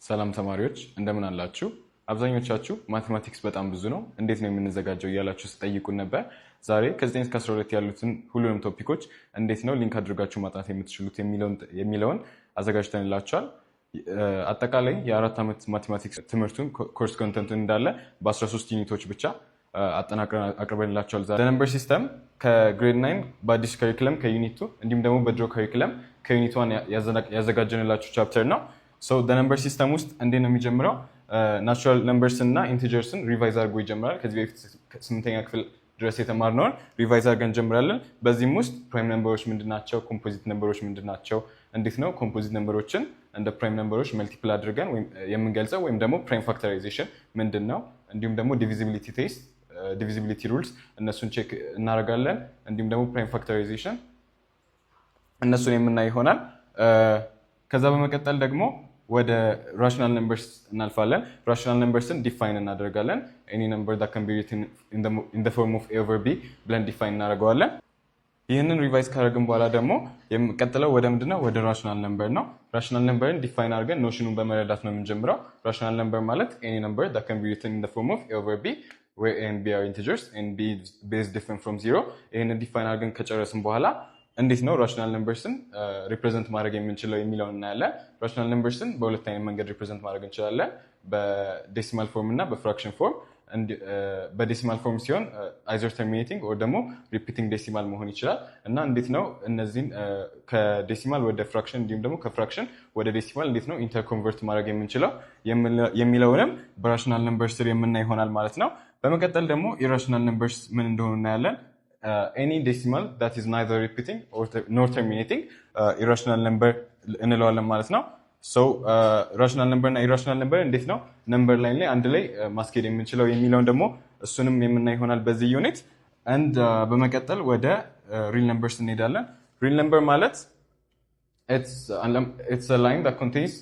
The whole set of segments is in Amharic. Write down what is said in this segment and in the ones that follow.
ሰላም ተማሪዎች እንደምን አላችሁ? አብዛኞቻችሁ ማቴማቲክስ በጣም ብዙ ነው እንዴት ነው የምንዘጋጀው እያላችሁ ስጠይቁን ነበር። ዛሬ ከ9 እስከ 12 ያሉትን ሁሉንም ቶፒኮች እንዴት ነው ሊንክ አድርጋችሁ ማጥናት የምትችሉት የሚለውን አዘጋጅተንላችኋል። አጠቃላይ የ4 ዓመት ማቴማቲክስ ትምህርቱን ኮርስ ኮንተንቱን እንዳለ በ13 ዩኒቶች ብቻ አጠናቅረን አቅርበንላችኋል። ዛሬ ነምበር ሲስተም ከግሬድ 9 በአዲስ ካሪኩለም ከዩኒት 2 እንዲሁም ደግሞ በድሮ ካሪኩለም ከዩኒት 1 ያዘጋጀንላችሁ ቻፕተር ነው። ሶ ነምበር ሲስተም ውስጥ እንዴት ነው የሚጀምረው? ናቹራል ነምበርስ እና ኢንቲጀርስን ሪቫይዝ አድርጎ ይጀምራል። ከዚህ በፊት 8ኛ ክፍል ድረስ የተማርነውን ሪቫይዝ አድርገን እንጀምራለን። በዚህም ውስጥ ፕራይም ነምበሮች ምንድናቸው፣ ኮምፖዚት ነምበሮች ምንድናቸው፣ እንዴት ነው ኮምፖዚት ነምበሮችን እንደ ፕራይም ነምበሮች መልቲፕል አድርገን የምንገልጸው ወይም ደግሞ ፕራይም ፋክተራይዜሽን ምንድነው፣ እንዲሁም ደግሞ ዲቪዚቢሊቲ ቴስት ዲቪዚቢሊቲ ሩልስ እነሱን ቼክ እናደርጋለን። እንዲሁም ደግሞ ፕራይም ፋክተራይዜሽን እነሱን የምናይ ይሆናል። ከዛ በመቀጠል ደግሞ ወደ ራሽናል ነምበርስ እናልፋለን። ራሽናል ነምበርስን ዲፋይን እናደርጋለን። ኤኒ ነምበር that can be written in the form of a over b ብለን ዲፋይን እናደርገዋለን። ይህንን ሪቫይዝ ካደረግን በኋላ ደግሞ የምንቀጥለው ወደ ምንድነው ወደ ራሽናል ነምበር ነው። ራሽናል ነምበርን ዲፋይን አድርገን ኖሽኑን በመረዳት ነው የምንጀምረው። ራሽናል ነምበር ማለት any number that can be written in the form of a over b where a and b are integers and b is different from 0። ይህንን ዲፋይን አድርገን ከጨረስን በኋላ እንዴት ነው ራሽናል ነምበርስን ሪፕሬዘንት ማድረግ የምንችለው የሚለውን እናያለን። ራሽናል ነምበርስን በሁለት አይነት መንገድ ሪፕሬዘንት ማድረግ እንችላለን፣ በዴሲማል ፎርም እና በፍራክሽን ፎርም። በዴሲማል ፎርም ሲሆን አይዘር ተርሚኔቲንግ ኦር ደግሞ ሪፒቲንግ ዴሲማል መሆን ይችላል። እና እንዴት ነው እነዚህን ከዴሲማል ወደ ፍራክሽን እንዲሁም ደግሞ ከፍራክሽን ወደ ዴሲማል እንዴት ነው ኢንተርኮንቨርት ማድረግ የምንችለው የሚለውንም በራሽናል ነምበርስ ስር የምናይ ይሆናል ማለት ነው። በመቀጠል ደግሞ ኢራሽናል ነምበርስ ምን እንደሆኑ እናያለን። any decimal that is neither repeating nor terminating irrational number እንለዋለን ማለት ነው። so rational number እና irrational number እንዴት ነው ነምበር ላይን ላይ አንድ ላይ ማስኬድ የምንችለው የሚለውን ደግሞ እሱንም የምናይ ይሆናል በዚህ ዩኒት። and በመቀጠል ወደ real numbers እንሄዳለን። real number ማለት it's a line that contains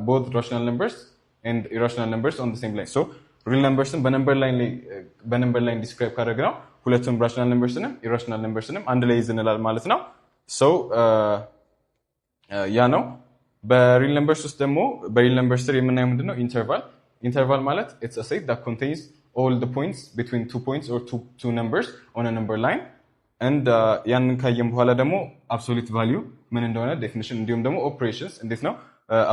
both rational numbers and irrational numbers on the same line. so real numbers በነምበር ላይን ዲስክራይብ ካደረግነው ሁለቱም ራሽናል ነምበርስንም ኢራሽናል ነምበርስንም አንድ ላይ ይዘንላል ማለት ነው። ሶ ያ ነው። በሪል ነምበርስ ውስጥ ደግሞ በሪል ነምበርስ ስር የምናየው ምንድነው ኢንተርቫል። ኢንተርቫል ማለት it's a set that contains all the points between two points or two numbers on a number line and ያንን ካየን በኋላ ደግሞ አብሶሉት ቫልዩ ምን እንደሆነ ዴፊኒሽን እንዲሁም ደግሞ ኦፕሬሽንስ እንዴት ነው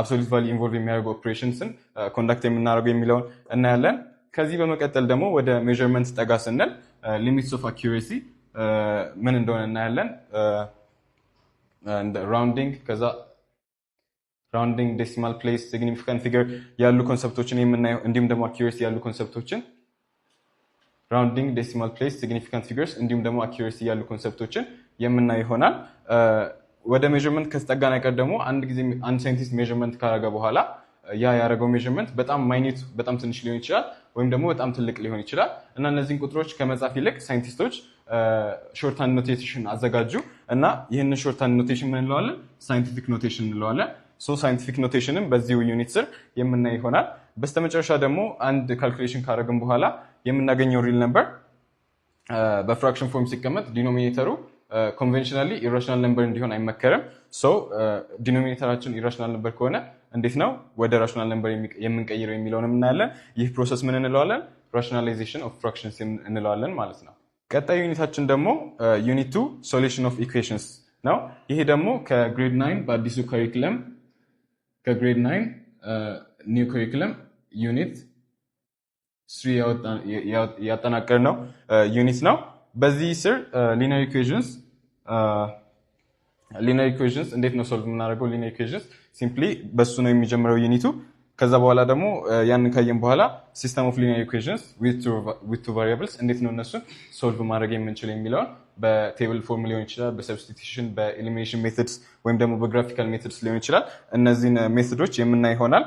አብሶሉት ቫልዩ ኢንቮልቭ የሚያደርጉ ኦፕሬሽንስን ኮንዳክት የምናደርገው የሚለውን እናያለን። ከዚህ በመቀጠል ደግሞ ወደ ሜዠርመንት ጠጋ ስንል ሊሚትስ ኦፍ አኪዩሬሲ ምን እንደሆነ እናያለን። ራውንዲንግ ከዛ ራውንዲንግ ዴሲማል ፕሌስ ሲግኒፊካንት ፊገር ያሉ ኮንሰፕቶችን የምናየው እንዲሁም ደግሞ አኪዩሬሲ ያሉ ኮንሰፕቶችን ራውንዲንግ ዴሲማል ፕሌስ ሲግኒፊካንት ፊገርስ እንዲሁም ደግሞ አኪዩሬሲ ያሉ ኮንሰፕቶችን የምናይ ይሆናል። ወደ ሜዠርመንት ከተጠጋን አይቀር ደግሞ አንድ ጊዜ አንድ ሳይንቲስት ሜዠርመንት ካረገ በኋላ ያ ያደረገው ሜዠርመንት በጣም ማይኒት በጣም ትንሽ ሊሆን ይችላል ወይም ደግሞ በጣም ትልቅ ሊሆን ይችላል። እና እነዚህን ቁጥሮች ከመጻፍ ይልቅ ሳይንቲስቶች ሾርት ሃንድ ኖቴሽን አዘጋጁ እና ይህንን ሾርት ሃንድ ኖቴሽን ምን እንለዋለን? ሳይንቲፊክ ኖቴሽን እንለዋለን። ሶ ሳይንቲፊክ ኖቴሽንን በዚሁ ዩኒት ስር የምናይ ይሆናል። በስተመጨረሻ ደግሞ አንድ ካልኩሌሽን ካደረግን በኋላ የምናገኘው ሪል ነምበር በፍራክሽን ፎርም ሲቀመጥ ዲኖሚኔተሩ ኮንቬንሽናሊ ኢራሽናል ነምበር እንዲሆን አይመከርም። ሶ ዲኖሚኔተራችን ኢራሽናል ነምበር ከሆነ እንዴት ነው ወደ ራሽናል ነምበር የምንቀይረው የሚለውንም እናያለን። ይህ ፕሮሰስ ምን እንለዋለን? ራሽናላይዜሽን ኦፍ ፍራክሽንስ እንለዋለን ማለት ነው። ቀጣዩ ዩኒታችን ደግሞ ዩኒት 2 ሶሉሽን ኦፍ ኢኩዌሽንስ ነው። ይሄ ደግሞ ከግሬድ 9 በአዲሱ ካሪኩለም ከግሬድ 9 ኒው ካሪኩለም ዩኒት 3 ያጠናቀር ነው ዩኒት ነው። በዚህ ስር ሊኒየር ኢኩዌሽንስ እንዴት ነው ሶልቭ የምናደርገው? ሊኒየር ኢኩዌሽንስ ሲምፕሊ በሱ ነው የሚጀምረው ዩኒቱ። ከዛ በኋላ ደግሞ ያንን ካየን በኋላ ሲስተም ኦፍ ሊኒየር ኢኩዌሽንስ ዊዝ ቱ ቫሪያብልስ እንዴት ነው እነሱን ሶልቭ ማድረግ የምንችል የሚለውን በቴብል ፎርም ሊሆን ይችላል፣ በሰብስቲቱሽን፣ በኤሊሚኔሽን ሜቶድስ ወይም ደግሞ በግራፊካል ሜቶድስ ሊሆን ይችላል። እነዚህን ሜቶዶች የምናይ ይሆናል።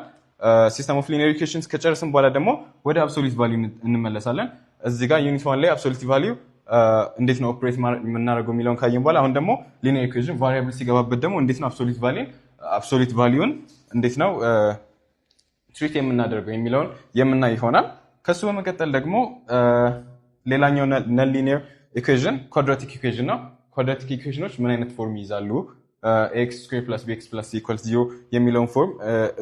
ሲስተም ኦፍ ሊኒየር ኢኩዌሽንስ ከጨረስን በኋላ ደግሞ ወደ አብሶሉት ቫልዩ እንመለሳለን። እዚህ ጋር ዩኒት 1 ላይ አብሶሉት ቫልዩ እንዴት ነው ኦፕሬት የምናደርገው የሚለውን ካየን በኋላ አሁን ደግሞ ሊኒየር ኢኩዌሽን ቫሪያብል ሲገባበት ደግሞ እንዴት ነው አብሶሉት ቫልዩን እንዴት ነው ትሪት የምናደርገው የሚለውን የምናይ ይሆናል። ከሱ በመቀጠል ደግሞ ሌላኛው ነን ሊኒየር ኢኩዌሽን ኳድራቲክ ኢኩዌሽን ነው። ኳድራቲክ ኢኩዌሽኖች ምን አይነት ፎርም ይይዛሉ ax² + bx + c = 0 የሚለውን ፎርም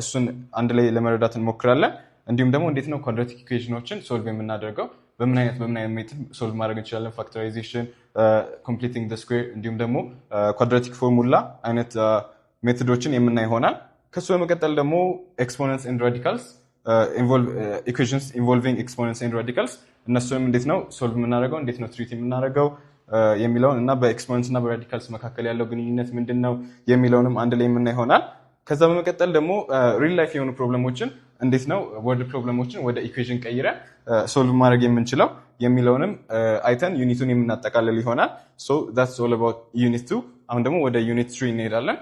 እሱን አንድ ላይ ለመረዳት እንሞክራለን። እንዲሁም ደግሞ እንዴት ነው ኳድራቲክ ኢኩዌሽኖችን ሶልቭ የምናደርገው፣ በምን አይነት ሜትድ ሶልቭ ማድረግ እንችላለን፣ ፋክተራይዜሽን፣ ኮምፕሊቲንግ ዘ ስኩዌር እንዲሁም ደግሞ ኳድራቲክ ፎርሙላ አይነት ሜቶዶችን የምናይ ይሆናል። ከሱ በመቀጠል ደግሞ ኤክስፖነንትስ ኤንድ ራዲካልስ ኢኩዌሽንስ ኢንቮልቪንግ ኤክስፖነንትስ ኤንድ ራዲካልስ እነሱንም እንዴት ነው ሶልቭ የምናደርገው፣ እንዴት ነው ትሪት የምናደርገው የሚለውን እና በኤክስፖነንትስ እና በራዲካልስ መካከል ያለው ግንኙነት ምንድነው የሚለውንም አንድ ላይ የምናይ ይሆናል። ከዛ በመቀጠል ደግሞ ሪል ላይፍ የሆኑ ፕሮብለሞችን እንዴት ነው ወርድ ፕሮብለሞችን ወደ ኢኩዌሽን ቀይረን ሶልቭ ማድረግ የምንችለው የሚለውንም አይተን ዩኒቱን የምናጠቃልል ይሆናል። ሶ that's all about unit 2። አሁን ደግሞ ወደ ዩኒት 3 እንሄዳለን።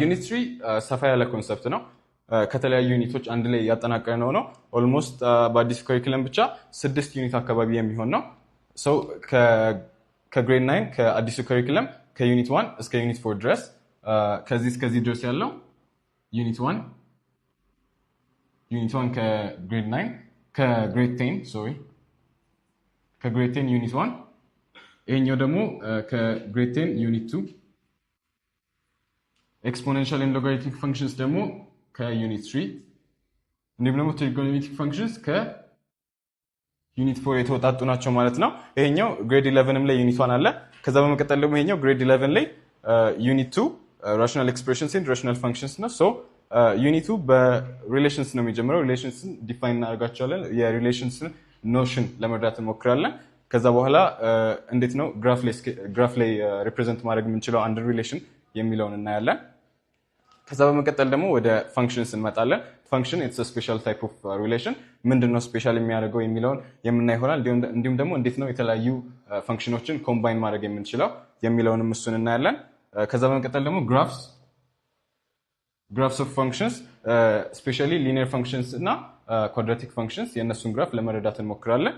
ዩኒት 3 ሰፋ ያለ ኮንሰፕት ነው። ከተለያዩ ዩኒቶች አንድ ላይ ያጠናቀቅነው ነው። ኦልሞስት በአዲስ ካሪኩለም ብቻ 6 ዩኒት አካባቢ የሚሆን ነው። ሶ ከግሬድ 9 ከአዲሱ ካሪኩለም ከዩኒት 1 እስከ ዩኒት 4 ድረስ ከዚህ እስከዚህ ድረስ ያለው ዩኒት 1 ከግሬድ 9 ከግሬድ 10 ከግሬድ 10 ዩኒት 1 ይሄኛው ደግሞ ከግሬድ 10 ዩኒት 2 ኤክስፖኔንሻል ኤንድ ሎጋሪትሚክ ፈንክሽንስ ደግሞ ከዩኒት 3 እንዲሁም ደግሞ ትሪጎኖሜትሪክ ፈንክሽንስ ከዩኒት 4 የተወጣጡ ናቸው ማለት ነው። ይሄኛው ግሬድ 11ም ላይ ዩኒት 1 አለ። ከዛ በመቀጠል ደግሞ ይሄኛው ግሬድ 11 ላይ ዩኒት 2 ራሽናል ኤክስፕሬሽንስ ኤንድ ራሽናል ፈንክሽንስ ነው። ሶ ዩኒቱ በሪሌሽንስ ነው የሚጀምረው። ሪሌሽንስን ዲፋይን እናደርጋቸዋለን። የሪሌሽንስን ኖሽን ለመረዳት እንሞክራለን። ከዛ በኋላ እንዴት ነው ግራፍ ላይ ሪፕሬዘንት ማድረግ የምንችለው አንድ ሪሌሽን የሚለውን እናያለን። ከዛ በመቀጠል ደግሞ ወደ ፋንክሽንስ እንመጣለን። ፋንክሽን ኢትስ ስፔሻል ታይፕ ኦፍ ሪሌሽን ምንድነው ስፔሻል የሚያደርገው የሚለውን የምናይ ይሆናል። እንዲሁም ደግሞ እንዴት ነው የተለያዩ ፋንክሽኖችን ኮምባይን ማድረግ የምንችለው የሚለውንም እሱን እናያለን። ከዛ በመቀጠል ደግሞ ግራፍስ ኦፍ ፋንክሽንስ ስፔሻሊ ሊኒየር ፋንክሽንስ እና ኳድራቲክ ፋንክሽንስ የእነሱን ግራፍ ለመረዳት እንሞክራለን።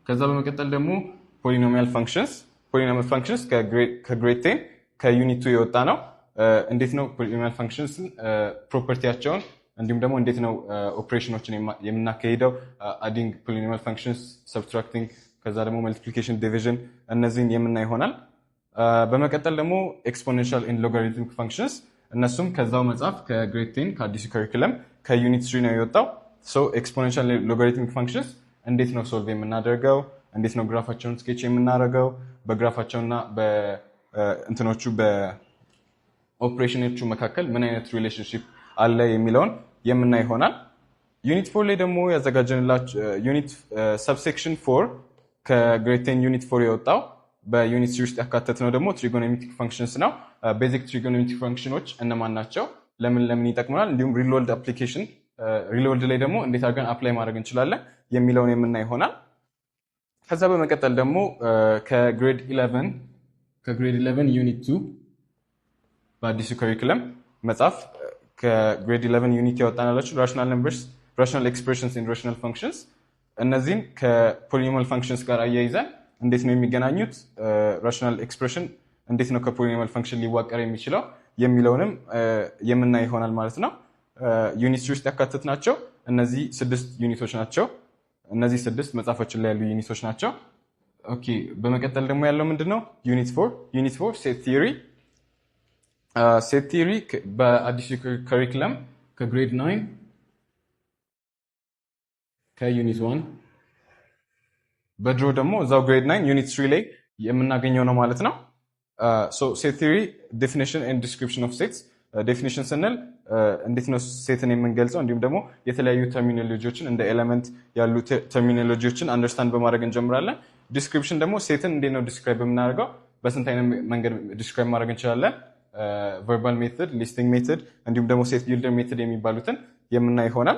ከዛ በመቀጠል ደግሞ ፖሊኖሚያል ፋንክሽንስ ከግሬድ 10 ከዩኒት 2 የወጣ ነው። እንዴት ነው ፖሊኖሚያል ፋንክሽንስ ፕሮፐርቲያቸውን እንዲሁም ደግሞ እንዴት ነው ኦፕሬሽኖችን የምናካሂደው፣ አዲንግ ፖሊኖሚያል ፋንክሽንስ፣ ሰብትራክቲንግ፣ ከዛ ደግሞ መልቲፕሊኬሽን፣ ዲቪዥን እነዚህን የምናይ ይሆናል። በመቀጠል ደግሞ ኤክስፖኔንሻል ኤንድ ሎጋሪትሚክ ፈንክሽንስ እነሱም ከዛው መጽሐፍ ከግሬድ 10 ከአዲሱ ካሪኩለም ከዩኒት 3 ነው የወጣው። ሶ ኤክስፖኔንሻል ሎጋሪትሚክ ፈንክሽንስ እንዴት ነው ሶልቭ የምናደርገው፣ እንዴት ነው ግራፋቸውን ስኬች የምናደርገው፣ በግራፋቸውና በእንትኖቹ በኦፕሬሽኖቹ መካከል ምን አይነት ሪሌሽንሺፕ አለ የሚለውን የምናይ ይሆናል። ዩኒት 4 ላይ ደግሞ ያዘጋጀንላችሁ ዩኒት ሰብሴክሽን 4 ከግሬድ 10 ዩኒት 4 የወጣው በዩኒት 3 ውስጥ ያካተትነው ደግሞ ትሪጎኖሜትሪክ ፈንክሽንስ ነው። ቤዚክ ትሪጎኖሜትሪክ ፈንክሽኖች እነማን ናቸው፣ ለምን ይጠቅሙናል፣ እንዲሁም ሪል ወርልድ አፕሊኬሽን ሪል ወርልድ ላይ ደግሞ እንዴት አድርገን አፕላይ ማድረግ እንችላለን የሚለውን የምናይ ይሆናል። ከዛ በመቀጠል ደግሞ ከግሬድ 11 ዩኒት 2 በአዲሱ ካሪኩለም መጽሐፍ ከግሬድ 11 ዩኒት ያወጣናላችሁ ራሽናል ነምበርስ፣ ራሽናል ኤክስፕሬሽንስ ኤንድ ራሽናል ፈንክሽንስ እነዚህን ከፖሊኖሚያል ፈንክሽንስ ጋር አያይዘን እንዴት ነው የሚገናኙት፣ ራሽናል ኤክስፕሬሽን እንዴት ነው ከፖሊኖሚያል ፈንክሽን ሊዋቀር የሚችለው የሚለውንም የምናይ ይሆናል ማለት ነው። ዩኒት 3 ውስጥ ያካተት ናቸው እነዚህ 6 ዩኒቶች ናቸው። እነዚህ 6 መጽሐፎችን ላይ ያሉ ዩኒቶች ናቸው። ኦኬ በመቀጠል ደግሞ ያለው ምንድነው ዩኒት 4 ሴት ቲዮሪ በአዲሱ ካሪኩለም ከግሬድ 9 ከዩኒት 1 በድሮ ደግሞ እዛው ግሬድ 9 ዩኒት 3 ላይ የምናገኘው ነው ማለት ነው። ሴት ቲዮሪ ዴፊኒሽን ኤንድ ዲስክሪፕሽን ኦፍ ሴትስ። ዴፊኒሽን ስንል እንዴት ነው ሴትን የምንገልጸው፣ እንዲሁም ደግሞ የተለያዩ ተርሚኖሎጂዎችን እንደ ኤሌመንት ያሉ ተርሚኖሎጂዎችን አንደርስታንድ በማድረግ እንጀምራለን። ዲስክሪፕሽን ደግሞ ሴትን እንዴት ነው ዲስክራይብ የምናደርገው፣ በስንት አይነት መንገድ ዲስክራይብ ማድረግ እንችላለን፣ ቨርባል ሜቶድ፣ ሊስቲንግ ሜቶድ እንዲሁም ደግሞ ሴት ቢልደር ሜቶድ የሚባሉትን የምናይ ይሆናል።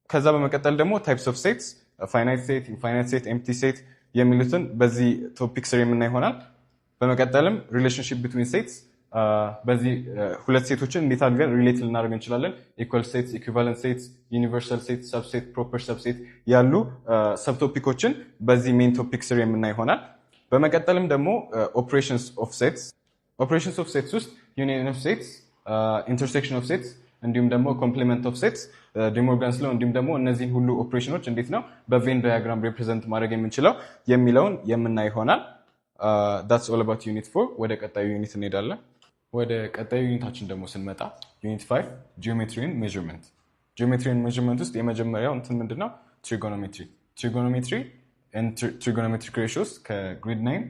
ከዛ በመቀጠል ደግሞ ታይፕስ ኦፍ ሴትስ ፋይናይት ሴት፣ ኢንፋይናይት ሴት፣ ኤምፕቲ ሴት የሚሉትን በዚህ ቶፒክ ስር የምናይ ይሆናል። በመቀጠልም ሪሌሽንሺፕ ቢትዊን ሴትስ በዚህ ሁለት ሴቶችን እንዴት አድርገን ሪሌት ልናደርግ እንችላለን፣ ኢኳል ሴትስ፣ ኢኩቫለንት ሴትስ፣ ዩኒቨርሳል ሴት፣ ሰብሴት፣ ፕሮፐር ሰብሴት ያሉ ሰብቶፒኮችን በዚህ ሜን ቶፒክ ስር የምናይ ይሆናል። በመቀጠልም ደግሞ ኦፕሬሽንስ ኦፍ ሴትስ ውስጥ ዩኒየን ኦፍ ሴትስ፣ ኢንተርሴክሽን ኦፍ ሴትስ እንዲሁም ደግሞ ኮምፕሊመንት ኦፍ ሴትስ፣ ዲሞርጋንስ ሎው እንዲሁም ደግሞ እነዚህን ሁሉ ኦፕሬሽኖች እንዴት ነው በቬን ዳያግራም ሪፕሬዘንት ማድረግ የምንችለው የሚለውን የምናይ ይሆናል። that's all about ዩኒት 4 ወደ ቀጣዩ ዩኒት እንሄዳለን። ወደ ቀጣዩ ዩኒታችን ደግሞ ስንመጣ ዩኒት 5 ጂኦሜትሪ ኤንድ ሜዠርመንት። ጂኦሜትሪ ኤንድ ሜዠርመንት ውስጥ የመጀመሪያው እንትን ምንድነው? ትሪጎኖሜትሪ ኤንድ ትሪጎኖሜትሪክ ሬሾስ ከግሬድ 9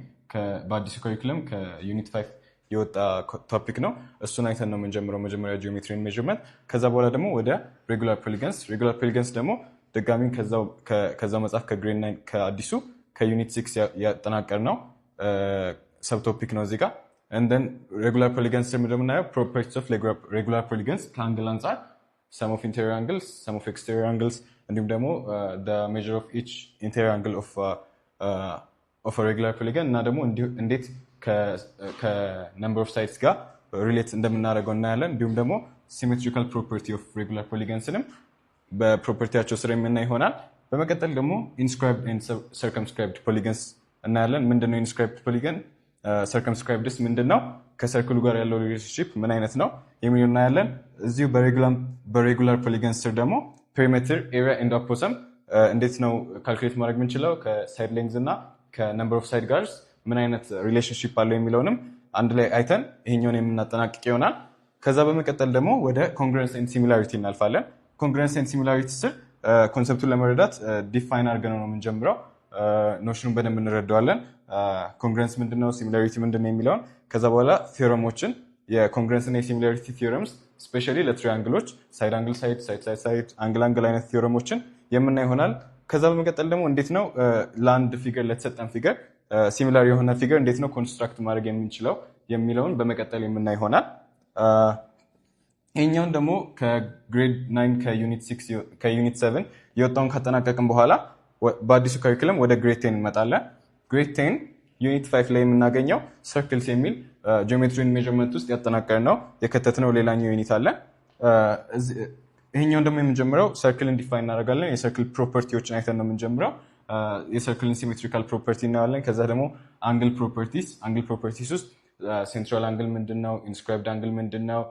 በአዲሱ ካሪኩለም ከዩኒት 5 የወጣ ቶፒክ ነው። እሱን አይተን ነው የምንጀምረው መጀመሪያ ጂኦሜትሪ ኤንድ ሜዠርመንት። ከዛ በኋላ ደግሞ ወደ ሬጉላር ፖሊገንስ ደግሞ ድጋሚ ከዛው መጽሐፍ ከግሬድ 9 ከአዲሱ ከዩኒት 6 ያጠናቀር ነው ሰብ ቶፒክ ነው እዚህ ጋር። and then regular polygons እንደምናየው properties of regular polygons ከአንግል አንፃር sum of interior angles, sum of exterior angles እንዲሁም ደግሞ the measure of each interior angle of a regular polygon እና ደግሞ እንዴት ከnumber of sides ጋር ሪሌት እንደምናደርገው እናያለን። እንዲሁም ደግሞ symmetrical property of regular polygonsንም በፕሮፐርቲያቸው ስር የምናይ ይሆናል። በመቀጠል ደግሞ inscribed and circumscribed polygons እናያለን። ምንድነው inscribed polygon? circumscribed ምንድነው? ከሰርክሉ ጋር ያለው ሪሌሽንሺፕ ምን አይነት ነው የሚለው እናያለን። እዚሁ በሬጉላር ፖሊገንስ ስር ደግሞ ፔሪሜትር፣ ኤሪያ ኤንድ አፖሰም እንዴት ነው ካልኩሌት ማድረግ የምንችለው ከሳይድ ሌንግዝ እና ከነምበር ኦፍ ሳይድ ጋርስ ምን አይነት ሪሌሽንሺፕ አለው የሚለውንም አንድ ላይ አይተን ይሄኛውን የምናጠናቅቅ ይሆናል። ከዛ በመቀጠል ደግሞ ወደ ኮንግሩንስ ኤንድ ሲሚላሪቲ እናልፋለን። ኮንግሩንስ ኤንድ ሲሚላሪቲ ስር ኮንሰፕቱን ለመረዳት ዲፋይን አድርገን ነው የምንጀምረው። ኖሽኑን በደንብ እንረዳዋለን። ኮንግሩንስ ምንድነው፣ ሲሚላሪቲ ምንድነው የሚለውን ከዛ በኋላ ቲዮረሞችን የኮንግሩንስ እና የሲሚላሪቲ ቲዮረምስ ስፔሻሊ ለትሪያንግሎች ሳይድ አንግል ሳይድ አንግል አይነት ቲዮረሞችን የምናይ ይሆናል። ከዛ በመቀጠል ደግሞ እንዴት ነው ለአንድ ፊገር ለተሰጠን ፊገር ሲሚላር የሆነ ፊገር እንዴት ነው ኮንስትራክት ማድረግ የምንችለው የሚለውን በመቀጠል የምናይ ይሆናል። ይሄኛውን ደግሞ ከግሬድ 9 ከዩኒት 7 የወጣውን ካጠናቀቅን በኋላ በአዲሱ ካሪኩለም ወደ ግሬድ 10 እንመጣለን። ግሬድ 10 ዩኒት 5 ላይ የምናገኘው ሰርክልስ የሚል ጂኦሜትሪ ኤንድ ሜዠርመንት ውስጥ ያጠናቀርነው የከተትነው ሌላኛው ዩኒት አለ። ይሄኛውን ደግሞ የምንጀምረው ሰርክልን ዲፋይን እናደርጋለን። የሰርክል ፕሮፐርቲዎችን አይተን ነው የምንጀምረው። የሰርክልን ሲሜትሪካል ፕሮፐርቲ እናያለን። ከዛ ደግሞ አንግል ፕሮፐርቲስ ውስጥ ሴንትራል አንግል ምንድነው፣ ኢንስክራይብድ አንግል ምንድነው፣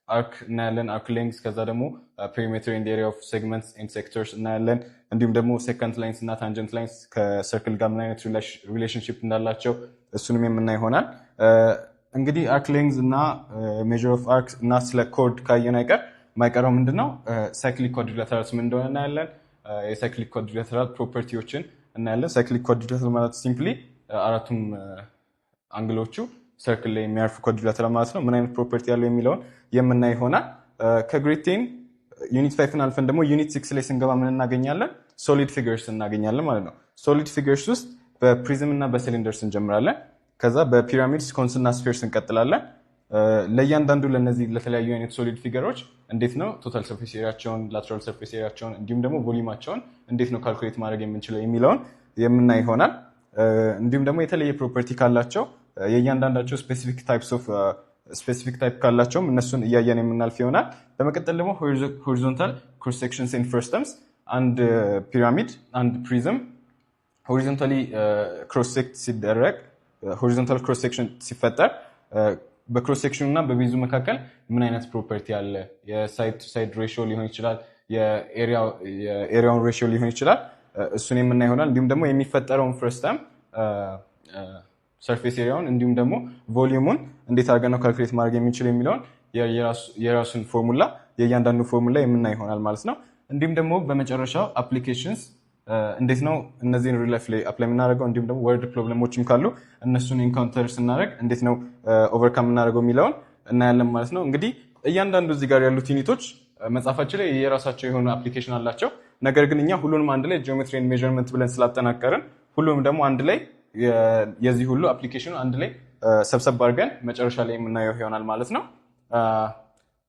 አርክ እናያለን፣ አርክ ሌንግዝ። ከዛ ደግሞ ፔሪሜትር ኤንድ ኤሪያ ኦፍ ሴግመንትስ ኤንድ ሴክተርስ እናያለን። እንዲሁም ደግሞ ሴካንት ላይንስ እና ታንጀንት ላይንስ ከሰርክል ጋር ምን አይነት ሪሌሽንሺፕ እንዳላቸው እሱንም የምናይ ይሆናል። እንግዲህ አርክ ሌንግዝ እና ሜዥር ኦፍ አርክ እና ስለ ኮርድ ካየን አይቀር ማይቀረው ምንድነው ሳይክሊክ ኳድሪላተራልስ ምን እንደሆነ እናያለን። የሳይክሊክ ኳድሪላተራል ፕሮፐርቲዎችን እናያለን። ሳይክሊክ ኳድሪላተራል ማለት ሲምፕሊ አራቱም አንግሎቹ ሰርክል ላይ የሚያርፉ ኳድሪላተራል ማለት ነው። ምን አይነት ፕሮፐርቲ ያለው የሚለውን የምናይ ይሆናል። ከግሬድ 10 ዩኒት 5 አልፈን ደግሞ ዩኒት 6 ላይ ስንገባ ምን እናገኛለን? ሶሊድ ፊገርስ እናገኛለን ማለት ነው። ሶሊድ ፊገርስ ውስጥ በፕሪዝም እና በሲሊንደርስ እንጀምራለን። ከዛ በፒራሚድስ፣ ኮንስ እና ስፌርስ እንቀጥላለን። ለእያንዳንዱ ለነዚህ ለተለያዩ አይነት ሶሊድ ፊገሮች እንዴት ነው ቶታል ሰርፌስ ኤሪያቸውን፣ ላተራል ሰርፌስ ኤሪያቸውን እንዲሁም ደግሞ ቮሊዩማቸውን እንዴት ነው ካልኩሌት ማድረግ የምንችለው የሚለውን የምናይ ይሆናል። እንዲሁም ደግሞ የተለየ ፕሮፐርቲ ካላቸው የእያንዳንዳቸው ስፔሲፊክ ታይፕ ካላቸውም እነሱን እያየን የምናልፍ ይሆናል። በመቀጠል ደግሞ ሆሪዞንታል ክሮስ ሴክሽንስ ኤንድ ፍረስተምስ። አንድ ፒራሚድ አንድ ፕሪዝም ሆሪዞንታሊ ክሮስ ሴክት ሲደረግ ሆሪዞንታል ክሮስ ሴክሽን ሲፈጠር በክሮስ ሴክሽኑ እና በቤዙ መካከል ምን አይነት ፕሮፐርቲ አለ? የሳይድ ሳይድ ሬሽዮ ሊሆን ይችላል፣ የኤሪያውን ሬሽዮ ሊሆን ይችላል። እሱን የምናይ ይሆናል። እንዲሁም ደግሞ የሚፈጠረውን ፍረስተም ሰርፌስ ኤሪያውን እንዲሁም ደግሞ ቮሊዩሙን እንዴት አድርገን ነው ካልኩሌት ማድረግ የሚችል የሚለውን የራሱን ፎርሙላ የእያንዳንዱ ፎርሙላ የምናይ ይሆናል ማለት ነው። እንዲሁም ደግሞ በመጨረሻው አፕሊኬሽንስ እንዴት ነው እነዚህን ሪል ላይፍ ላይ አፕላይ የምናደርገው እንዲሁም ደግሞ ወርድ ፕሮብለሞችም ካሉ እነሱን ኢንካውንተር ስናደርግ እንዴት ነው ኦቨርካም የምናደርገው የሚለውን እናያለን ማለት ነው። እንግዲህ እያንዳንዱ እዚህ ጋር ያሉት ዩኒቶች መጽሐፋችን ላይ የራሳቸው የሆነ አፕሊኬሽን አላቸው። ነገር ግን እኛ ሁሉንም አንድ ላይ ጂኦሜትሪ ኤንድ ሜዠርመንት ብለን ስላጠናቀርን ሁሉንም ደግሞ አንድ ላይ የዚህ ሁሉ አፕሊኬሽኑ አንድ ላይ ሰብሰብ አድርገን መጨረሻ ላይ የምናየው ይሆናል ማለት ነው።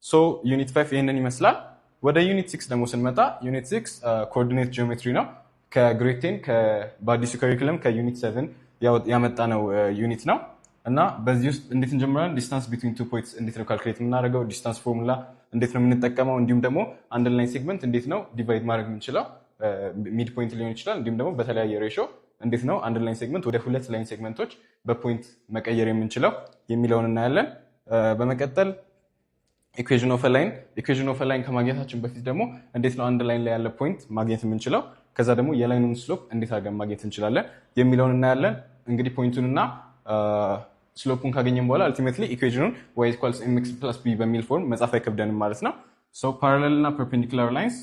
ሶ ዩኒት 5 ይሄንን ይመስላል። ወደ ዩኒት 6 ደግሞ ስንመጣ ዩኒት 6 ኮኦርዲኔት ጂኦሜትሪ ነው። ከግሬድ 10 በአዲሱ ካሪኩለም ከዩኒት 7 ያመጣ ነው ዩኒት ነው እና በዚህ ውስጥ እንዴት እንጀምራለን? ዲስታንስ ቢትዊን ቱ ፖይንትስ እንዴት ነው ካልኩሌት የምናደርገው? ዲስታንስ ፎርሙላ እንዴት ነው የምንጠቀመው? እንዲሁም ደግሞ አንድ ላይን ሴግመንት እንዴት ነው ዲቫይድ ማድረግ የምንችለው? ሚድ ፖይንት ሊሆን ይችላል። እንዲሁም ደግሞ በተለያየ ሬሾ እንዴት ነው አንድ ላይን ሴግመንት ወደ ሁለት ላይን ሴግመንቶች በፖይንት መቀየር የምንችለው የሚለውን እናያለን። በመቀጠል ኢኩዌሽን ኦፍ ላይን ከማግኘታችን በፊት ደግሞ እንዴት ነው አንድ ላይን ላይ ያለ ፖይንት ማግኘት የምንችለው፣ ከዛ ደግሞ የላይኑን ስሎፕ እንዴት አድርገን ማግኘት እንችላለን የሚለውን እናያለን። እንግዲህ ፖይንቱንና ስሎፑን ካገኘን በኋላ አልቲሜትሊ ኢኩዌሽኑን y = mx + b በሚል ፎርም መጻፍ አይከብደንም ማለት ነው። ሶ ፓራሌል እና ፐርፔንዲኩላር ላይንስ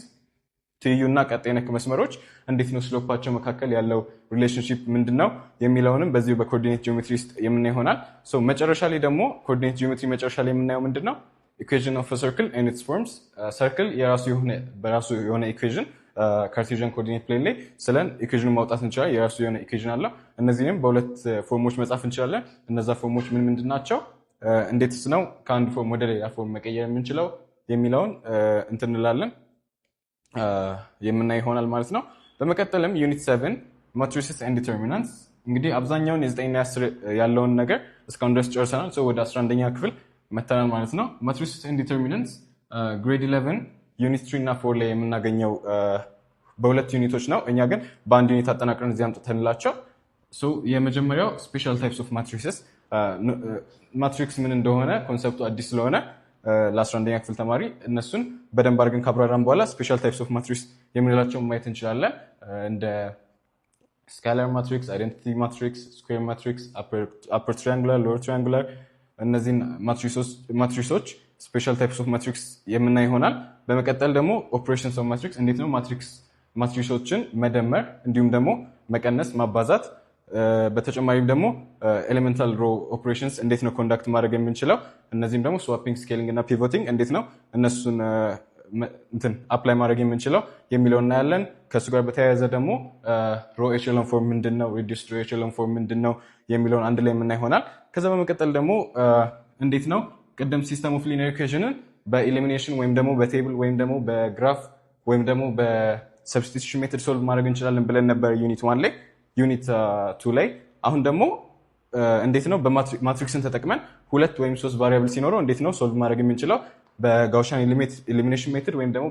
ትይዩና ቀጣይ ነክ መስመሮች እንዴት ነው ስሎፓቸው መካከል ያለው ሪሌሽንሺፕ ምንድነው የሚለውንም በዚሁ በኮኦርዲኔት ጂኦሜትሪ ውስጥ የምናየው ይሆናል። ሶ መጨረሻ ላይ ደግሞ ኮኦርዲኔት ጂኦሜትሪ መጨረሻ ላይ የምናየው ምንድነው ኢኩዌሽን ኦፍ አ ሰርክል ኤንድ ኢትስ ፎርምስ። ሰርክል በራሱ የሆነ ኢኩዌሽን ካርቴዥያን ኮኦርዲኔት ፕሌን ላይ ስለን ኢኩዌሽኑን ማውጣት እንችላለን። የራሱ የሆነ ኢኩዌሽን አለው። እነዚህንም በሁለት ፎርሞች መጻፍ እንችላለን። እነዛ ፎርሞች ምንድን ናቸው፣ እንዴትስ ነው ከአንድ ፎርም ወደ ሌላ ፎርም መቀየር የምንችለው የሚለውን እንትን እንላለን የምናይ ይሆናል ማለት ነው። በመቀጠልም ዩኒት 7 ማትሪስስ ኤንድ ዲተርሚናንትስ። እንግዲህ አብዛኛውን የ9 እና 10 ያለውን ነገር እስካሁን ድረስ ጨርሰናል። ወደ 11ኛ ክፍል መተናል ማለት ነው። ማትሪስስ ኤንድ ዲተርሚናንትስ ግሬድ 11 ዩኒት 3 እና 4 ላይ የምናገኘው በሁለት ዩኒቶች ነው። እኛ ግን በአንድ ዩኒት አጠናቅረን እዚህ አምጥተንላቸው። የመጀመሪያው ስፔሻል ታይፕስ ኦፍ ማትሪክስ። ማትሪክስ ምን እንደሆነ ኮንሰፕቱ አዲስ ስለሆነ ለ11ኛ ክፍል ተማሪ እነሱን በደንብ አድርገን ካብራራን በኋላ ስፔሻል ታይፕስ ኦፍ ማትሪክስ የምንላቸውን ማየት እንችላለን። እንደ ስካላር ማትሪክስ፣ አይደንቲቲ ማትሪክስ፣ ስኩዌር ማትሪክስ፣ አፐር ትሪያንጉላር፣ ሎወር ትሪያንጉላር፣ እነዚህን ማትሪክሶች ስፔሻል ታይፕስ ኦፍ ማትሪክስ የምናይ ይሆናል። በመቀጠል ደግሞ ኦፕሬሽንስ ኦፍ ማትሪክስ፣ እንዴት ነው ማትሪክሶችን መደመር እንዲሁም ደግሞ መቀነስ፣ ማባዛት፣ በተጨማሪም ደግሞ ኤሌመንታል ሮ ኦፕሬሽንስ እንዴት ነው ኮንዳክት ማድረግ የምንችለው፣ እነዚህም ደግሞ ስዋፒንግ፣ ስኬሊንግ እና ፒቮቲንግ እንዴት ነው እነሱን አፕላይ ማድረግ የምንችለው የሚለው እናያለን። ከእሱ ጋር በተያያዘ ደግሞ ሮ ኤቸሎን ፎርም ምንድነው፣ ሪዲዩስድ ሮ ኤቸሎን ፎርም ምንድነው የሚለውን አንድ ላይ የምናይ ይሆናል። ከዛ በመቀጠል ደግሞ እንዴት ነው ቅድም ሲስተም ኦፍ ሊኒየር ኢኩዌሽንን በኤሊሚኔሽን ወይም ደግሞ በቴብል ወይም ደግሞ በግራፍ ወይም ደግሞ በሰብስቲቱሽን ሜተድ ሶልቭ ማድረግ እንችላለን ብለን ነበር ዩኒት 1 ላይ። ዩኒት 2 ላይ አሁን ደግሞ እንዴት ነው በማትሪክስን ተጠቅመን 2 ወይም 3 ቫሪያብል ሲኖረው እንዴት ነው ሶልቭ ማድረግ የምንችለው በጋውሻን ኤሊሚኔሽን ሜተድ ወይም ደግሞ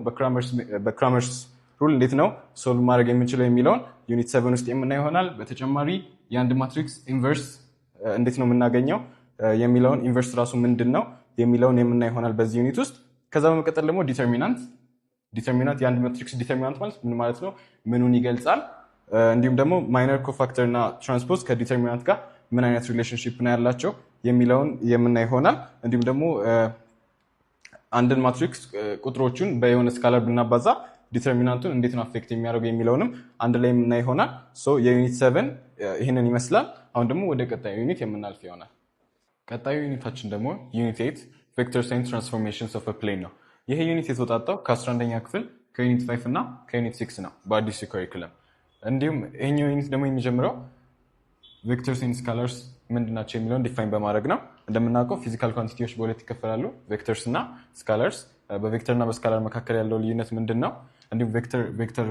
በክራመርስ ሩል እንዴት ነው ሶልቭ ማድረግ የምንችለው የሚለውን ዩኒት 7 ውስጥ የምናይ ይሆናል። በተጨማሪ የአንድ ማትሪክስ ኢንቨርስ እንዴት ነው የምናገኘው የሚለውን ኢንቨርስ ራሱ ምንድን ነው የሚለውን የምናይ ይሆናል በዚህ ዩኒት ውስጥ። ከዛ በመቀጠል ደግሞ ዲተርሚናንት የአንድ ማትሪክስ ዲተርሚናንት ማለት ምን ማለት ነው፣ ምኑን ይገልጻል፣ እንዲሁም ደግሞ ማይነር ኮፋክተር እና ትራንስፖዝ ከዲተርሚናንት ጋር ምን አይነት ሪሌሽንሺፕ ነው ያላቸው የሚለውን የምናይ ይሆናል። እንዲሁም ደግሞ አንድን ማትሪክስ ቁጥሮቹን በየሆነ ስካላር ብናባዛ ዲተርሚናንቱን እንዴት ነው አፌክት የሚያደርገው የሚለውንም አንድ ላይ የምናይ ይሆናል። የዩኒት 7 ይህንን ይመስላል። አሁን ደግሞ ወደ ቀጣዩ ዩኒት የምናልፍ ይሆናል። ቀጣዩ ዩኒታችን ደግሞ ዩኒት 8 ቬክተርስ ኤንድ ትራንስፎርሜሽንስ ኦፍ አ ፕሌን ነው። ይሄ ዩኒት የተወጣጣው ከ11ኛ ክፍል ከዩኒት 5 እና ከዩኒት 6 ነው በአዲሱ ካሪኩለም። እንዲሁም ይሄኛው ዩኒት ደግሞ የሚጀምረው ቬክተርስ ኤንድ ስካላርስ ምንድናቸው የሚለውን ዲፋይን በማድረግ ነው። እንደምናውቀው ፊዚካል ኳንቲቲዎች በሁለት ይከፈላሉ፣ ቬክተርስ እና ስካላርስ። በቬክተር እና በስካላር መካከል ያለው ልዩነት ምንድን ነው? እንዲሁም ቬክተር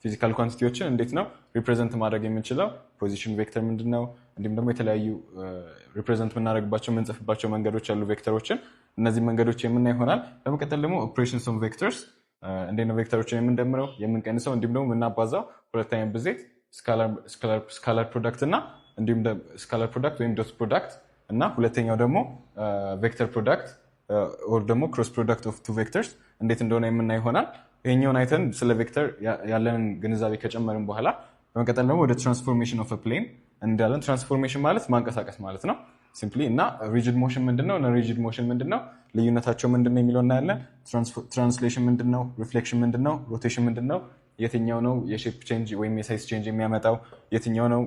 ፊዚካል ኳንቲቲዎችን እንዴት ነው ሪፕሬዘንት ማድረግ የምንችለው፣ ፖዚሽን ቬክተር ምንድን ነው፣ እንዲሁም ደግሞ የተለያዩ ሪፕሬዘንት የምናደርግባቸው የምንጽፍባቸው መንገዶች ያሉ ቬክተሮችን፣ እነዚህ መንገዶች የምናይ ይሆናል። በመቀጠል ደግሞ ኦፕሬሽንስ ኦፍ ቬክተርስ፣ እንዴት ነው ቬክተሮችን የምንደምረው የምንቀንሰው፣ እንዲሁም ደግሞ የምናባዛው፣ ሁለተኛ ብዜት ስካላር ፕሮዳክት እና እንዲሁም ስካላር ፕሮዳክት ወይም ዶት ፕሮዳክት እና ሁለተኛው ደግሞ ቬክተር ፕሮዳክት ኦር ደግሞ ክሮስ ፕሮዳክት ኦፍ ቱ ቬክተርስ እንዴት እንደሆነ የምናይ ይሆናል። ይሄኛውን አይተን ስለ ቬክተር ያለንን ግንዛቤ ከጨመርን በኋላ በመቀጠል ደግሞ ወደ ትራንስፎርሜሽን ኦፍ ፕሌን እንዳለን። ትራንስፎርሜሽን ማለት ማንቀሳቀስ ማለት ነው ሲምፕሊ። እና ሪጂድ ሞሽን ምንድነው፣ ነን ሪጂድ ሞሽን ምንድነው፣ ልዩነታቸው ምንድነው የሚለው እናያለን። ትራንስሌሽን ምንድነው፣ ሪፍሌክሽን ምንድነው፣ ሮቴሽን ምንድነው፣ የትኛው ነው የሼፕ ቼንጅ ወይም የሳይዝ ቼንጅ የሚያመጣው፣ የትኛው ነው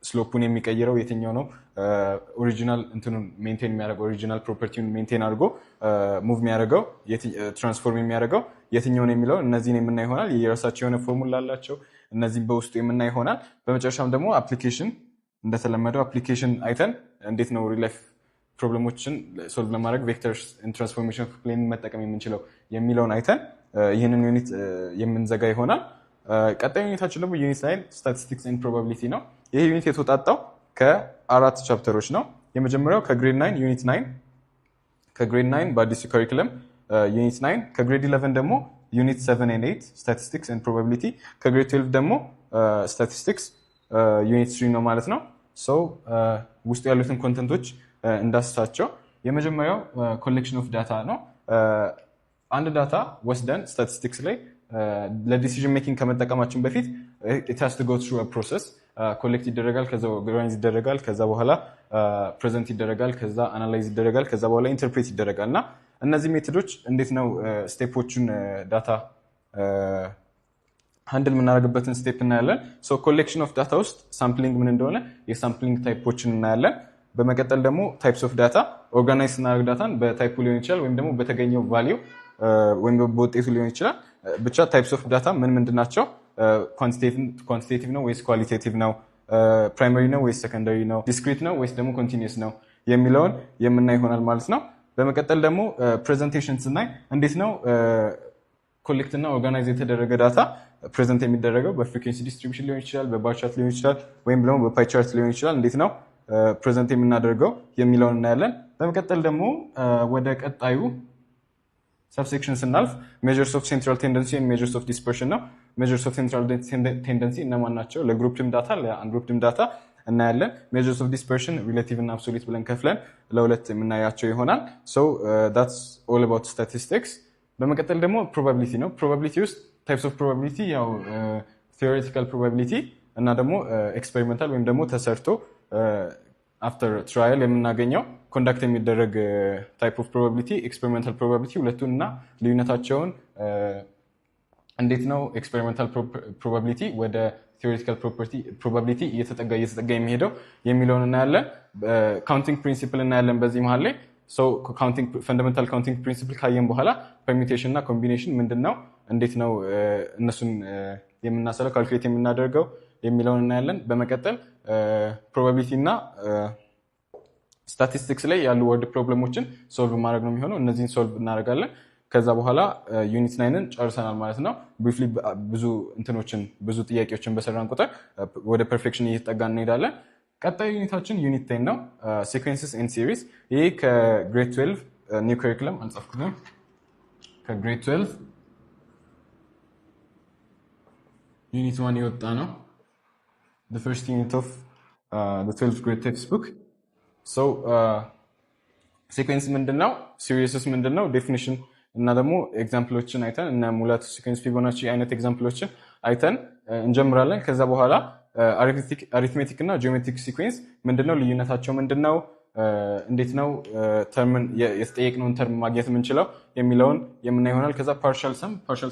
ስሎፑን የሚቀይረው፣ የትኛው ነው ኦሪጂናል እንትኑን ሜንቴን የሚያደርገው፣ ኦሪጂናል ፕሮፐርቲውን ሜንቴን አድርጎ ሙቭ የሚያደርገው፣ ትራንስፎርም የሚያደርገው የትኛው ነው የሚለው እነዚህን የምናይ ይሆናል። የራሳቸው የሆነ ፎርሙላ አላቸው። እነዚህም በውስጡ የምናይ ይሆናል። በመጨረሻም ደግሞ አፕሊኬሽን፣ እንደተለመደው አፕሊኬሽን አይተን እንዴት ነው ሪል ላይፍ ፕሮብለሞችን ሶልቭ ለማድረግ ቬክተርስ ትራንስፎርሜሽን ፕሌን መጠቀም የምንችለው የሚለውን አይተን ይህንን ዩኒት የምንዘጋ ይሆናል። ቀጣይ ዩኒታችን ደግሞ ዩኒት 9 ስታቲስቲክስ ኤንድ ፕሮባቢሊቲ ነው። ይህ ዩኒት የተወጣጣው ከ4 ቻፕተሮች ነው። የመጀመሪያው ከግሬድ 9 ዩኒት 9 ከግሬድ 9 በአዲሱ ካሪኩለም ዩኒት 9፣ ከግሬድ 11 ደግሞ ዩኒት 7 and 8 ስታቲስቲክስ ኤንድ ፕሮባቢሊቲ፣ ከግሬድ 12 ደግሞ ስታቲስቲክስ ዩኒት 3 ነው ማለት ነው። ውስጡ ያሉትን ኮንተንቶች እንዳስሳቸው የመጀመሪያው ኮሌክሽን ኦፍ ዳታ ነው። አንድ ዳታ ወስደን ስታቲስቲክስ ላይ ለዲሲዥን ሜኪንግ ከመጠቀማችን በፊት it has to go through a process ኮሌክት ይደረጋል፣ ከዛ ኦርጋናይዝ ይደረጋል፣ ከዛ በኋላ ፕሬዘንት ይደረጋል፣ ከዛ አናላይዝ ይደረጋል፣ ከዛ በኋላ ኢንተርፕሬት ይደረጋልና እነዚህ ሜቶዶች እንዴት ነው ስቴፖቹን ዳታ ሃንድል የምናደርግበትን ስቴፕ እናያለን። ሶ ኮሌክሽን ኦፍ ዳታ ውስጥ ሳምፕሊንግ ምን እንደሆነ የሳምፕሊንግ ታይፖችን እናያለን። በመቀጠል ደግሞ ታይፕስ ኦፍ ዳታ ኦርጋናይዝ ስናደርግ ዳታን በታይፑ ሊሆን ይችላል ወይም ደግሞ በተገኘው ቫልዩ ወይም በውጤቱ ሊሆን ይችላል። ብቻ ታይፕስ ኦፍ ዳታ ምን ምንድን ናቸው? ኳንቲቴቲቭ ነው ወይስ ኳሊቴቲቭ ነው? ፕራይመሪ ነው ወይስ ሰከንደሪ ነው? ዲስክሪት ነው ወይስ ደግሞ ኮንቲኒየስ ነው የሚለውን የምናይ ይሆናል ማለት ነው። በመቀጠል ደግሞ ፕሬዘንቴሽን ስናይ እንዴት ነው ኮሌክት እና ኦርጋናይዝ የተደረገ ዳታ ፕሬዘንት የሚደረገው? በፍሪኩዌንሲ ዲስትሪቢዩሽን ሊሆን ይችላል፣ በባር ቻርት ሊሆን ይችላል፣ ወይም ደግሞ በፓይ ቻርት ሊሆን ይችላል። እንዴት ነው ፕሬዘንት የምናደርገው የሚለውን እናያለን። በመቀጠል ደግሞ ወደ ቀጣዩ ሰብሴክሽን ስናልፍ ሜጀርስ ኦፍ ሴንትራል ቴንደንሲ ኤንድ ሜጀርስ ኦፍ ዲስፐርሽን ነው። ሜጀርስ ኦፍ ሴንትራል ቴንደንሲ እነማን ናቸው? ለግሩፕድም ዳታ ለአንግሩፕድም ዳታ እናያለን። ሜጀርስ ኦፍ ዲስፐርሽን ሪሌቲቭ እና አብሶሉት ብለን ከፍለን ለሁለት የምናያቸው ይሆናል። ሶ ዳትስ ኦል አባውት ስታቲስቲክስ። በመቀጠል ደግሞ ፕሮባቢሊቲ ነው። ፕሮባቢሊቲ ውስጥ ታይፕስ ኦፍ ፕሮባቢሊቲ ያው ቴዎሬቲካል ፕሮባቢሊቲ እና ደግሞ ኤክስፔሪመንታል ወይም ደግሞ ተሰርቶ አፍተር ትራያል የምናገኘው ኮንዳክት የሚደረግ ታይፕ ኦፍ ፕሮባቢሊቲ፣ ኤክስፔሪመንታል ፕሮባቢሊቲ ሁለቱን እና ልዩነታቸውን እንዴት ነው ኤክስፔሪመንታል ፕሮባቢሊቲ ወደ ቴዎሬቲካል ፕሮባቢሊቲ እየተጠጋ የሚሄደው የሚለውን እናያለን። ካውንቲንግ ፕሪንሲፕል እናያለን በዚህ መሀል ላይ። ፈንዳሜንታል ካውንቲንግ ፕሪንሲፕል ካየን በኋላ ፐርሚቴሽን እና ኮምቢኔሽን ምንድን ነው፣ እንዴት ነው እነሱን የምናሰለው ካልኩሌት የምናደርገው የሚለውን እናያለን። በመቀጠል ፕሮባቢሊቲ እና ስታቲስቲክስ ላይ ያሉ ወርድ ፕሮብለሞችን ሶልቭ ማድረግ ነው የሚሆነው። እነዚህን ሶልቭ እናደርጋለን። ከዛ በኋላ ዩኒት 9ን ጨርሰናል ማለት ነው። ብሪፍሊ ብዙ ጥያቄዎችን በሰራን ቁጥር ወደ ፐርፌክሽን እየተጠጋን እንሄዳለን። ቀጣዩ ዩኒታችን ዩኒት 10 ነው፣ ሲኩዌንስስ ኤንድ ሲሪስ። ይህ ከግሬድ 12 ኒው ካሪኩለም አልጻፍኩትም፣ ከግሬድ 12 ዩኒት 1 የወጣ ነው። the first unit of the 12th grade textbook. So sequence ምንድነው? series ምንድነው? definition እና ደግሞ ኤግዛምፕሎችን አይተን እና ሙላት ሲኩዌንስ ፊቦናቺ አይነት ኤግዛምፕሎችን አይተን እንጀምራለን። ከዛ በኋላ አሪትሜቲክ እና ጂኦሜትሪክ ሲኩዌንስ ምንድነው? ልዩነታቸው ምንድነው? እንዴት ነው ተርምን የተጠየቅነውን ተርም ማግኘት የምንችለው የሚለውን የምናይ ይሆናል። ከዛ ፓርሻል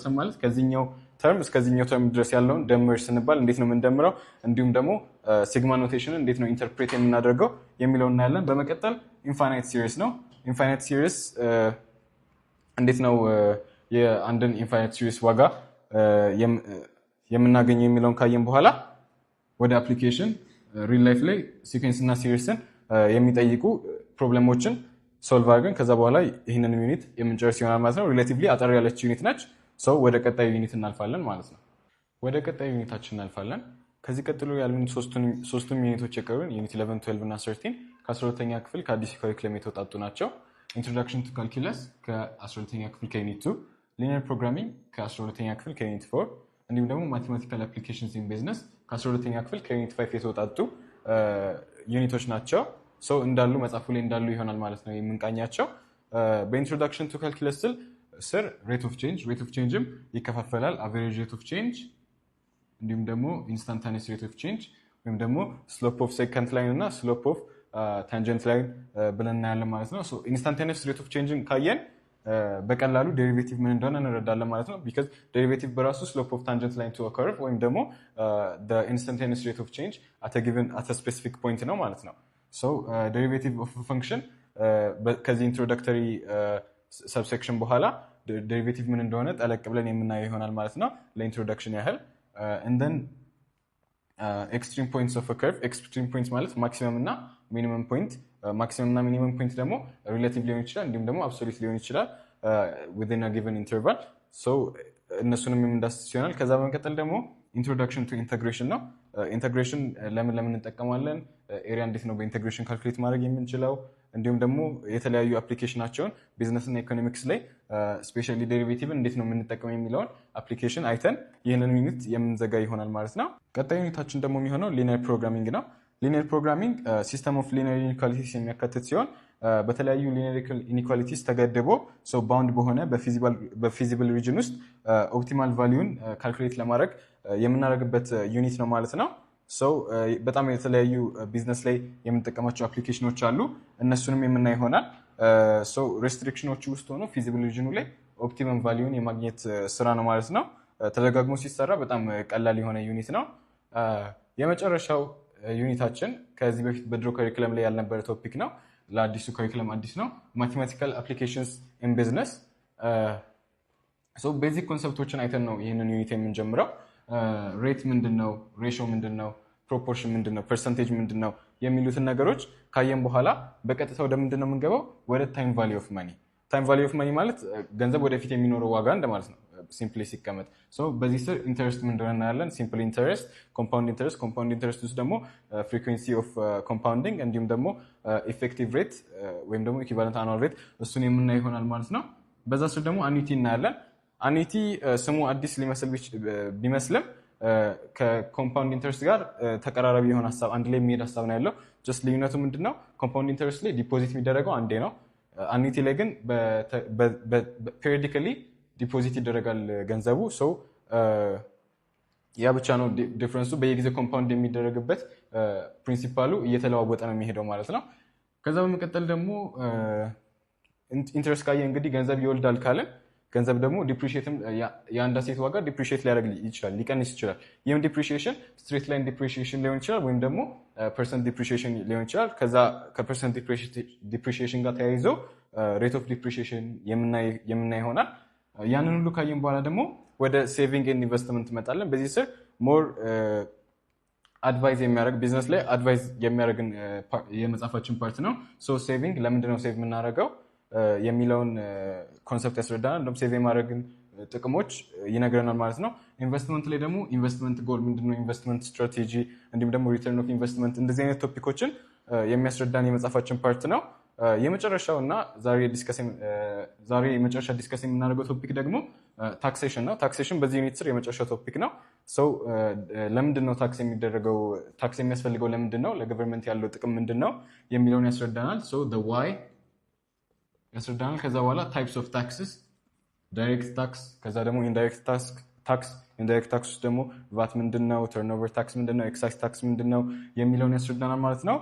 ሰም ማለት ከዚህኛው ተርም እስከዚህኛው ተርም ድረስ ያለውን ደምር ስንባል እንዴት ነው የምንደምረው፣ እንዲሁም ደግሞ ሲግማ ኖቴሽንን እንዴት ነው ኢንተርፕሬት የምናደርገው የሚለውን እናያለን። በመቀጠል ኢንፋይናይት ሲሪስ ነው። ኢንፋይናይት ሲሪስ እንዴት ነው የአንድን ኢንፋይናይት ሲሪስ ዋጋ የምናገኘው የሚለውን ካየን በኋላ ወደ አፕሊኬሽን ሪል ላይፍ ላይ ሲኩዌንስ እና ሲሪስን የሚጠይቁ ፕሮብሌሞችን ሶልቭ አድርገን ከዛ በኋላ ይህንን ዩኒት የምንጨርስ ይሆናል ማለት ነው። ሪሌቲቭሊ አጠር ያለች ዩኒት ነች። ሰው ወደ ቀጣዩ ዩኒት እናልፋለን ማለት ነው። ወደ ቀጣዩ ዩኒታችን እናልፋለን። ከዚህ ቀጥሎ ያሉን ሶስቱም ዩኒቶች የቀሩን ዩኒት 11፣ 12 እና 13 ከ12ኛ ክፍል ከአዲስ ካሪኩለም የተወጣጡ ናቸው። ኢንትሮዳክሽን ቱ ካልኩለስ ከ12ኛ ክፍል ከዩኒት 2፣ ሊኒየር ፕሮግራሚንግ ከ12ኛ ክፍል ከዩኒት 4 እንዲሁም ደግሞ ማቴማቲካል አፕሊኬሽንስ ኢን ቢዝነስ ከ12ኛ ክፍል ከዩኒት 5 የተወጣጡ ዩኒቶች ናቸው። ሰው እንዳሉ መጽሐፉ ላይ እንዳሉ ይሆናል ማለት ነው የምንቃኛቸው። በኢንትሮዳክሽን ቱ ካልኩለስ ስር ሬት ኦፍ ቼንጅም ይከፋፈላል። አቨሬጅ ሬት ኦፍ ቼንጅ እንዲሁም ደግሞ ኢንስታንታኒየስ ሬት ኦፍ ቼንጅ ወይም ደግሞ ስሎፕ ኦፍ ሴከንድ ላይን እና ስሎፕ ኦፍ ታንጀንት ላይን ብለን እናያለን ማለት ነው። ኢንስታንታኒየስ ሬት ኦፍ ቼንጅን ካየን በቀላሉ ዴሪቬቲቭ ምን እንደሆነ እንረዳለን ማለት ነው። ቢካዝ ዴሪቬቲቭ በራሱ ስሎፕ ኦፍ ታንጀንት ላይን ቱ ከርቭ ወይም ደግሞ ኢንስታንታኒየስ ሬት ኦፍ ቼንጅ አት ስፔሲፊክ ፖይንት ነው ማለት ነው። ዴሪቬቲቭ ኦፍ ፈንክሽን ከዚህ ኢንትሮዳክተሪ ሰብሴክሽን በኋላ ዴሪቬቲቭ ምን እንደሆነ ጠለቅ ብለን የምናየው ይሆናል ማለት ነው ለኢንትሮዳክሽን ያህል። እንደን ኤክስትሪም ፖይንትስ ኦፍ ከርቭ። ኤክስትሪም ፖይንት ማለት ማክሲመም እና ሚኒመም ፖይንት። ማክሲመም እና ሚኒመም ፖይንት ደግሞ ሪሌቲቭ ሊሆን ይችላል እንዲሁም ደግሞ አብሶሉት ሊሆን ይችላል within a given interval። እነሱንም የምንዳስስ ይሆናል። ከዛ በመቀጠል ደግሞ ኢንትሮዳክሽን ቱ ኢንተግሬሽን ነው። ኢንተግሬሽን ለምን እንጠቀማለን፣ ኤሪያ እንዴት ነው በኢንተግሬሽን ካልኩሌት ማድረግ የምንችለው፣ እንዲሁም ደግሞ የተለያዩ አፕሊኬሽናቸውን ቢዝነስ እና ኢኮኖሚክስ ላይ ስፔሻሊ ዴሪቬቲቭን እንዴት ነው የምንጠቀመው የሚለውን አፕሊኬሽን አይተን ይህንን ዩኒት የምንዘጋ ይሆናል ማለት ነው። ቀጣይ ዩኒታችን ደግሞ የሚሆነው ሊኒየር ፕሮግራሚንግ ነው። ሊኒየር ፕሮግራሚንግ ሲስተም ኦፍ ሊኒየር ኢኒኳሊቲስ የሚያካትት ሲሆን በተለያዩ ሊኒየር ኢኒኳሊቲስ ተገድቦ ባውንድ በሆነ በፊዚብል ሪጅን ውስጥ ኦፕቲማል ቫሊዩን ካልኩሌት ለማድረግ የምናደርግበት ዩኒት ነው ማለት ነው። በጣም የተለያዩ ቢዝነስ ላይ የምንጠቀማቸው አፕሊኬሽኖች አሉ። እነሱንም የምናይ ይሆናል። ሬስትሪክሽኖቹ ውስጥ ሆኖ ፊዚብል ሪጅኑ ላይ ኦፕቲመም ቫሊዩን የማግኘት ስራ ነው ማለት ነው። ተደጋግሞ ሲሰራ በጣም ቀላል የሆነ ዩኒት ነው። የመጨረሻው ዩኒታችን ከዚህ በፊት በድሮ ከሪክለም ላይ ያልነበረ ቶፒክ ነው። ለአዲሱ ከሪክለም አዲስ ነው። ማቴማቲካል አፕሊኬሽንስ ኢን ቢዝነስ። ቤዚክ ኮንሰፕቶችን አይተን ነው ይህንን ዩኒት የምንጀምረው። ሬት ምንድን ነው፣ ሬሾ ምንድን ነው፣ ፕሮፖርሽን ምንድን ነው፣ ፐርሰንቴጅ ምንድን ነው የሚሉትን ነገሮች ካየን በኋላ በቀጥታ ወደ ምንድን ነው የምንገባው? ወደ ታይም ቫሊ ኦፍ መኒ። ታይም ቫሊ ኦፍ መኒ ማለት ገንዘብ ወደፊት የሚኖረው ዋጋ እንደማለት ነው ሲምፕሊ ሲቀመጥ። በዚህ ስር ኢንተረስት ምን እንደሆነ እናያለን። ሲምፕል ኢንተረስት፣ ኮምፓውንድ ኢንተረስት። ኮምፓውንድ ኢንተረስት ውስጥ ደግሞ ፍሪኩዌንሲ ኦፍ ኮምፓውንዲንግ እንዲሁም ደግሞ ኢፌክቲቭ ሬት ወይም ደግሞ ኢኩቫለንት አኑዋል ሬት እሱን የምናይ ይሆናል ማለት ነው። በዛ ስር ደግሞ አኒቲ እናያለን። አኒቲ ስሙ አዲስ ሊመስል ቢመስልም ከኮምፓውንድ ኢንተረስት ጋር ተቀራራቢ የሆነ ሀሳብ አንድ ላይ የሚሄድ ሀሳብ ነው ያለው። ጀስት ልዩነቱ ምንድነው? ኮምፓውንድ ኢንተረስት ላይ ዲፖዚት የሚደረገው አንዴ ነው። አኒቲ ላይ ግን ፔሪዲካሊ ዲፖዚት ይደረጋል ገንዘቡ። ያ ብቻ ነው ዲፍረንሱ። በየጊዜው ኮምፓውንድ የሚደረግበት ፕሪንሲፓሉ እየተለዋወጠ ነው የሚሄደው ማለት ነው። ከዛ በመቀጠል ደግሞ ኢንተረስት ካየ እንግዲህ ገንዘብ ይወልዳል ካለን ገንዘብ ደግሞ ዲፕሪሺየትም የአንድ አሴት ዋጋ ዲፕሪሺየት ሊያደርግ ይችላል፣ ሊቀንስ ይችላል። ይህም ዲፕሪሺየሽን ስትሬት ላይን ዲፕሪሺየሽን ሊሆን ይችላል ወይም ደግሞ ፐርሰንት ዲፕሪሺየሽን ሊሆን ይችላል። ከዛ ከፐርሰንት ዲፕሪሺየሽን ጋር ተያይዞ ሬት ኦፍ ዲፕሪሺየሽን የምናይ ይሆናል። ያንን ሁሉ ካየን በኋላ ደግሞ ወደ ሴቪንግ ኤንድ ኢንቨስትመንት እንመጣለን። በዚህ ስር ሞር አድቫይዝ የሚያደርግ ቢዝነስ ላይ አድቫይዝ የሚያደርግን የመጽሐፋችን ፓርት ነው። ሴቪንግ ለምንድነው ሴቭ የምናደርገው የሚለውን ኮንሰፕት ያስረዳናል። እንደውም ሴቭ የማድረግን ጥቅሞች ይነግረናል ማለት ነው። ኢንቨስትመንት ላይ ደግሞ ኢንቨስትመንት ጎል ምንድነው፣ ኢንቨስትመንት ስትራቴጂ እንዲሁም ደግሞ ሪተርን ኦፍ ኢንቨስትመንት እንደዚህ አይነት ቶፒኮችን የሚያስረዳን የመጽሐፋችን ፓርት ነው። የመጨረሻው እና ዛሬ የመጨረሻ ዲስከስ የምናደርገው ቶፒክ ደግሞ ታክሴሽን ነው። ታክሴሽን በዚህ ዩኒት ስር የመጨረሻው ቶፒክ ነው። ለምንድን ነው ታክስ የሚደረገው፣ ታክስ የሚያስፈልገው ለምንድን ነው፣ ለገቨርንመንት ያለው ጥቅም ምንድን ነው የሚለውን ያስረዳናል። ዋይ ያስረዳናል። ከዛ በኋላ ታይፕስ ኦፍ ታክስስ፣ ዳይሬክት ታክስ፣ ከዛ ደግሞ ኢንዳይሬክት ታክስ። ኢንዳይሬክት ታክስ ውስጥ ደግሞ ቫት ምንድን ነው፣ ተርንኦቨር ታክስ ምንድን ነው፣ ኤክሳይዝ ታክስ ምንድን ነው የሚለውን ያስረዳናል ማለት ነው።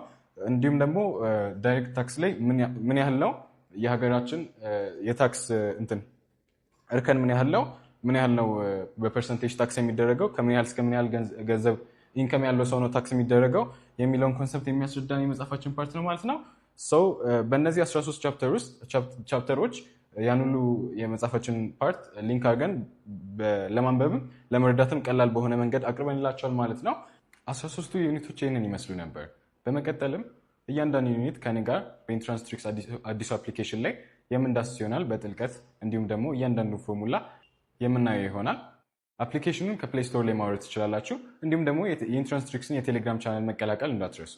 እንዲሁም ደግሞ ዳይሬክት ታክስ ላይ ምን ያህል ነው የሀገራችን የታክስ እርከን ምን ያህል ነው በፐርሰንቴጅ ታክስ የሚደረገው፣ ከምን ያህል እስከ ምን ያህል ገንዘብ ኢንከም ያለው ሰው ነው ታክስ የሚደረገው የሚለውን ኮንሰፕት የሚያስረዳን የመጽሐፋችን ፓርት ነው ማለት ነው። በእነዚህ 13 ቻፕተሮች ያን ሁሉ የመጽሐፋችን ፓርት ሊንክ አድርገን ለማንበብም ለመረዳትም ቀላል በሆነ መንገድ አቅርበንላቸዋል ማለት ነው። 13ቱ ዩኒቶች ይህንን ይመስሉ ነበር። በመቀጠልም እያንዳንዱ ዩኒት ከኔ ጋር በኢንትራንስ ትሪክስ አዲሱ አፕሊኬሽን ላይ የምንዳስስ ይሆናል በጥልቀት እንዲሁም ደግሞ እያንዳንዱ ፎርሙላ የምናየው ይሆናል። አፕሊኬሽኑን ከፕሌይ ስቶር ላይ ማውረድ ትችላላችሁ። እንዲሁም ደግሞ የኢንትራንስ ትሪክስን የቴሌግራም ቻናል መቀላቀል እንዳትረሱ።